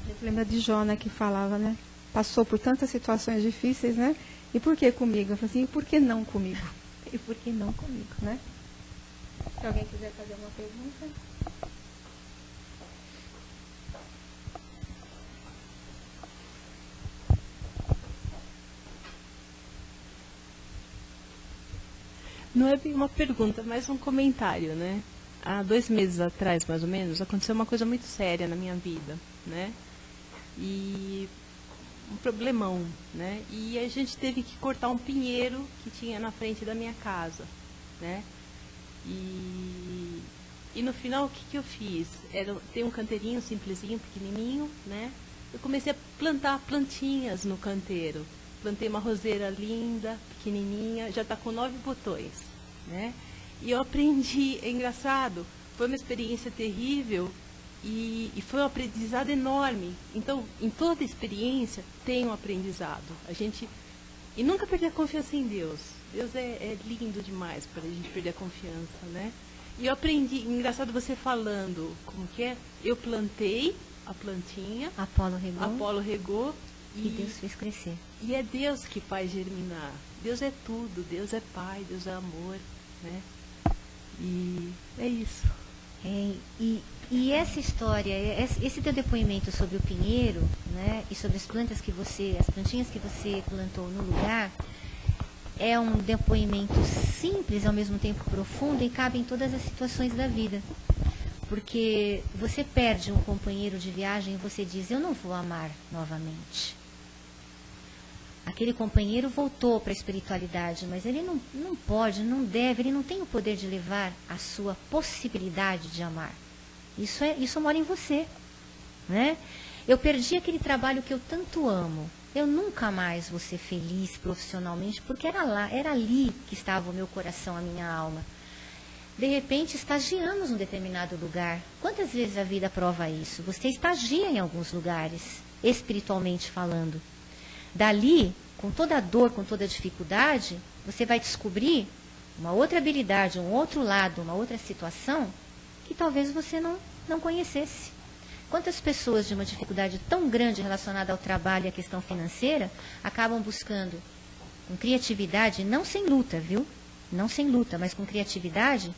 Speaker 1: Você lembra de Jona que falava, né? Passou por tantas situações difíceis, né? E por que comigo? Eu falei assim, e por que não comigo? E por que não comigo, né? Se alguém quiser fazer uma pergunta...
Speaker 4: Não é bem uma pergunta, mas um comentário, né? Há 2 meses atrás, mais ou menos, aconteceu uma coisa muito séria na minha vida, né? E um problemão, né? E a gente teve que cortar um pinheiro que tinha na frente da minha casa, né? E no final, o que eu fiz? Tem um canteirinho simplesinho, pequenininho, né? Eu comecei a plantar plantinhas no canteiro. Plantei uma roseira linda, pequenininha, já está com 9 botões, né? E eu aprendi, é engraçado, foi uma experiência terrível e foi um aprendizado enorme. Então, em toda experiência tem um aprendizado. E nunca perder a confiança em Deus. Deus é lindo demais para a gente perder a confiança, né? E eu aprendi, engraçado você falando, como que é? Eu plantei a plantinha, Apolo regou,
Speaker 2: e Deus fez crescer.
Speaker 4: E é Deus que faz germinar. Deus é tudo. Deus é Pai, Deus é amor, né? E é isso.
Speaker 2: E essa história, esse teu depoimento sobre o pinheiro, né, e sobre as plantinhas que você plantou no lugar, é um depoimento simples, ao mesmo tempo profundo, e cabe em todas as situações da vida. Porque você perde um companheiro de viagem e você diz, eu não vou amar novamente. Aquele companheiro voltou para a espiritualidade, mas ele não pode, não deve, ele não tem o poder de levar a sua possibilidade de amar. Isso mora em você, né? Eu perdi aquele trabalho que eu tanto amo. Eu nunca mais vou ser feliz profissionalmente, porque era ali que estava o meu coração, a minha alma. De repente, estagiamos num determinado lugar. Quantas vezes a vida prova isso? Você estagia em alguns lugares, espiritualmente falando. Dali, com toda a dor, com toda a dificuldade, você vai descobrir uma outra habilidade, um outro lado, uma outra situação que talvez você não conhecesse. Quantas pessoas de uma dificuldade tão grande relacionada ao trabalho e à questão financeira acabam buscando, com criatividade, não sem luta, viu? Não sem luta, mas com criatividade,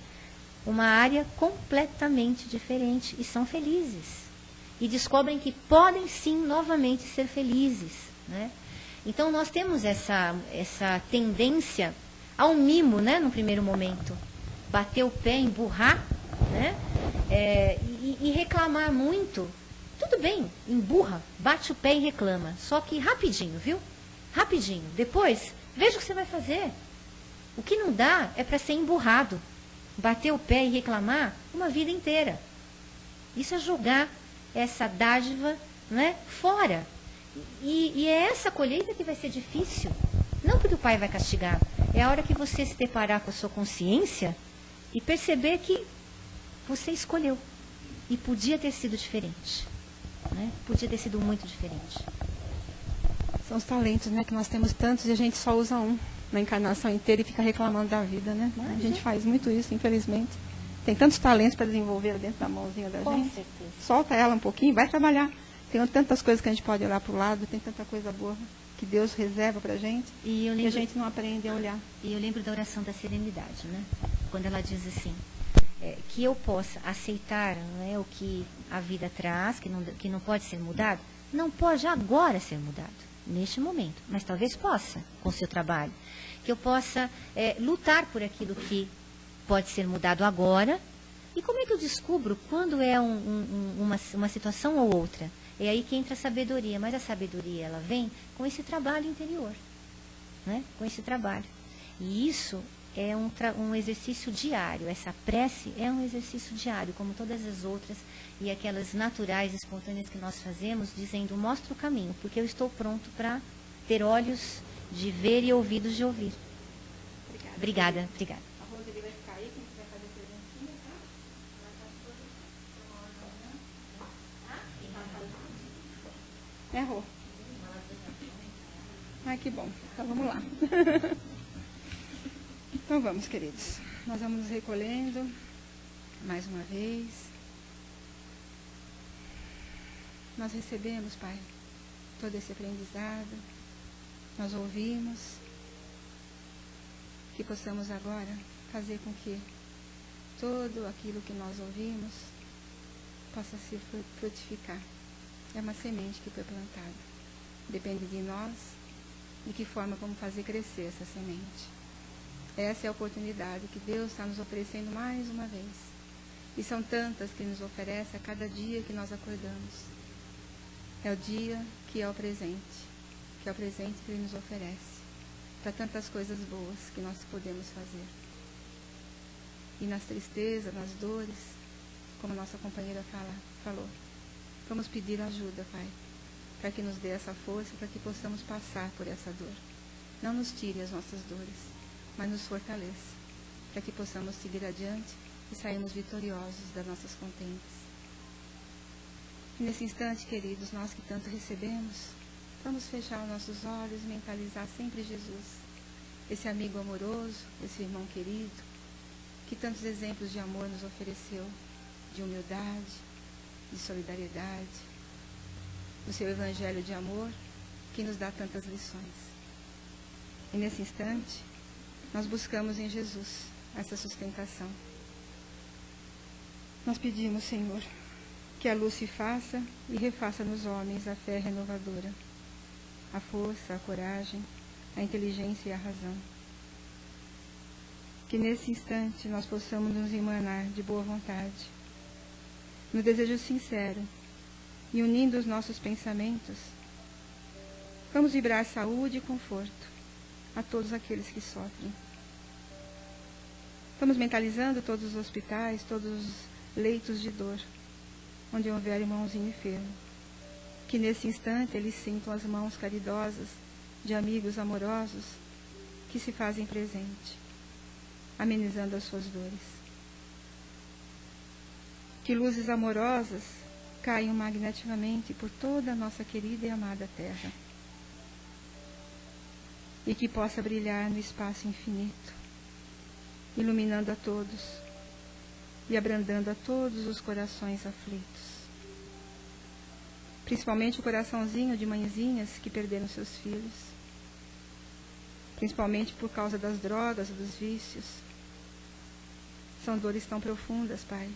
Speaker 2: uma área completamente diferente e são felizes. E descobrem que podem sim novamente ser felizes, né? Então nós temos essa tendência ao mimo, né, no primeiro momento. Bater o pé, emburrar, né? E reclamar muito. Tudo bem, emburra, bate o pé e reclama. Só que rapidinho, viu? Rapidinho. Depois, veja o que você vai fazer. O que não dá é para ser emburrado. Bater o pé e reclamar uma vida inteira. Isso é jogar essa dádiva, né, fora. E é essa colheita que vai ser difícil. Não porque o pai vai castigar. É a hora que você se deparar com a sua consciência e perceber que você escolheu. E podia ter sido diferente. Né? Podia ter sido muito diferente.
Speaker 1: São os talentos, né, que nós temos tantos e a gente só usa um na encarnação inteira e fica reclamando da vida, né? A gente faz muito isso, infelizmente. Tem tantos talentos para desenvolver dentro da mãozinha da gente.
Speaker 2: Certeza.
Speaker 1: Solta ela um pouquinho, vai trabalhar. Tem tantas coisas que a gente pode olhar para o lado, tem tanta coisa boa que Deus reserva para a gente
Speaker 2: E
Speaker 1: a gente não aprende a olhar.
Speaker 2: E eu lembro da oração da serenidade, né? Quando ela diz assim, que eu possa aceitar, né, o que a vida traz, que não pode ser mudado, não pode agora ser mudado, neste momento, mas talvez possa, com o seu trabalho. Que eu possa lutar por aquilo que pode ser mudado agora. E como é que eu descubro quando é uma situação ou outra? É aí que entra a sabedoria, mas a sabedoria ela vem com esse trabalho interior, né? Com esse trabalho. E isso é um exercício diário, essa prece é um exercício diário, como todas as outras, e aquelas naturais, espontâneas que nós fazemos, dizendo, mostra o caminho, porque eu estou pronto para ter olhos de ver e ouvidos de ouvir. Obrigada. Obrigada.
Speaker 1: A Rose vai ficar aí, quem quiser fazer presentinha, tá? Rô? Ai, que bom. Então vamos lá. Então vamos, queridos. Nós vamos nos recolhendo mais uma vez. Nós recebemos, Pai, todo esse aprendizado. Nós ouvimos. Que possamos agora fazer com que tudo aquilo que nós ouvimos possa se frutificar. É uma semente que foi plantada. Depende de nós, de que forma vamos fazer crescer essa semente. Essa é a oportunidade que Deus está nos oferecendo mais uma vez. E são tantas que nos oferece a cada dia que nós acordamos. É o dia que é o presente que Ele nos oferece. Para tantas coisas boas que nós podemos fazer. E nas tristezas, nas dores, como a nossa companheira falou, vamos pedir ajuda, Pai, para que nos dê essa força, para que possamos passar por essa dor. Não nos tire as nossas dores, mas nos fortaleça, para que possamos seguir adiante e sairmos vitoriosos das nossas contendas. E nesse instante, queridos, nós que tanto recebemos, vamos fechar os nossos olhos e mentalizar sempre Jesus, esse amigo amoroso, esse irmão querido, que tantos exemplos de amor nos ofereceu, de humildade, de solidariedade, do seu evangelho de amor, que nos dá tantas lições. E nesse instante, nós buscamos em Jesus essa sustentação. Nós pedimos, Senhor, que a luz se faça e refaça nos homens a fé renovadora, a força, a coragem, a inteligência e a razão. Que nesse instante nós possamos nos emanar de boa vontade, no desejo sincero, e unindo os nossos pensamentos, vamos vibrar saúde e conforto a todos aqueles que sofrem. Vamos mentalizando todos os hospitais, todos os leitos de dor, onde houver irmãozinho enfermo. Que nesse instante eles sintam as mãos caridosas de amigos amorosos que se fazem presente, amenizando as suas dores. Que luzes amorosas caiam magneticamente por toda a nossa querida e amada Terra, e que possa brilhar no espaço infinito, iluminando a todos e abrandando a todos os corações aflitos. Principalmente o coraçãozinho de mãezinhas que perderam seus filhos, principalmente por causa das drogas, dos vícios. São dores tão profundas, Pai.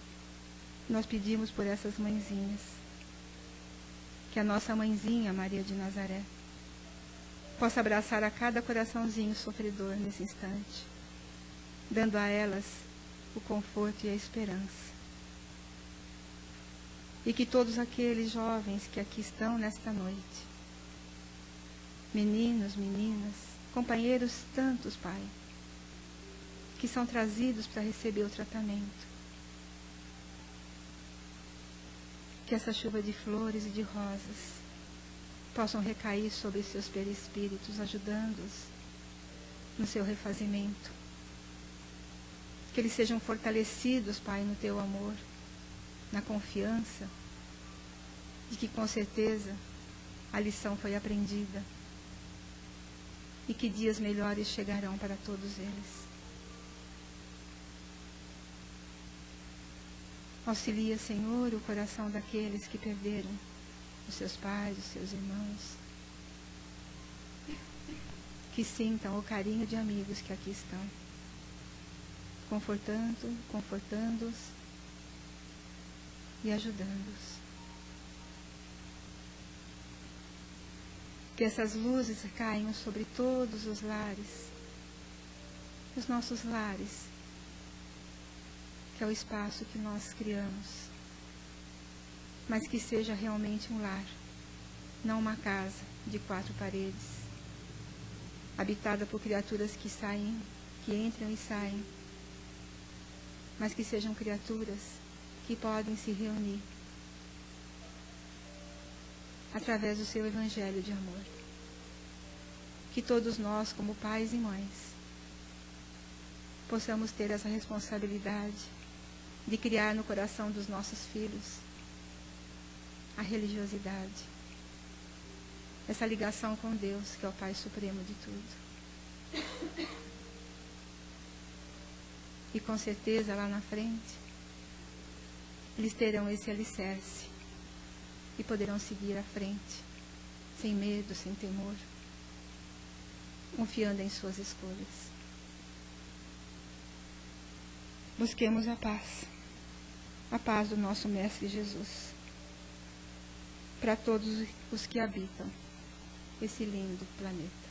Speaker 1: Nós pedimos por essas mãezinhas, que a nossa mãezinha, Maria de Nazaré, possa abraçar a cada coraçãozinho sofredor nesse instante, dando a elas o conforto e a esperança. E que todos aqueles jovens que aqui estão nesta noite, meninos, meninas, companheiros tantos, Pai, que são trazidos para receber o tratamento, que essa chuva de flores e de rosas possam recair sobre seus perispíritos, ajudando-os no seu refazimento. Que eles sejam fortalecidos, Pai, no Teu amor, na confiança de que com certeza a lição foi aprendida e que dias melhores chegarão para todos eles. Auxilia, Senhor, o coração daqueles que perderam os seus pais, os seus irmãos, que sintam o carinho de amigos que aqui estão, confortando-os e ajudando-os. Que essas luzes caiam sobre todos os lares, os nossos lares, que é o espaço que nós criamos, mas que seja realmente um lar, não uma casa de 4 paredes, habitada por criaturas que saem, que entram e saem, mas que sejam criaturas que podem se reunir através do seu evangelho de amor. Que todos nós, como pais e mães, possamos ter essa responsabilidade de criar no coração dos nossos filhos a religiosidade, essa ligação com Deus, que é o Pai Supremo de tudo. E com certeza lá na frente eles terão esse alicerce e poderão seguir à frente, sem medo, sem temor, confiando em suas escolhas. Busquemos a paz do nosso Mestre Jesus, para todos os que habitam esse lindo planeta.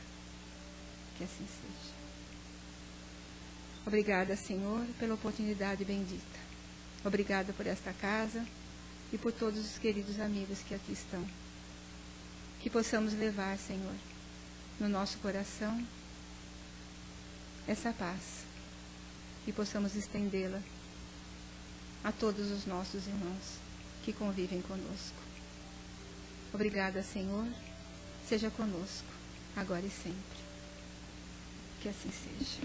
Speaker 1: Que assim seja. Obrigada, Senhor, pela oportunidade bendita. Obrigada por esta casa e por todos os queridos amigos que aqui estão. Que possamos levar, Senhor, no nosso coração essa paz e possamos estendê-la a todos os nossos irmãos que convivem conosco. Obrigada, Senhor. Seja conosco, agora e sempre. Que assim seja.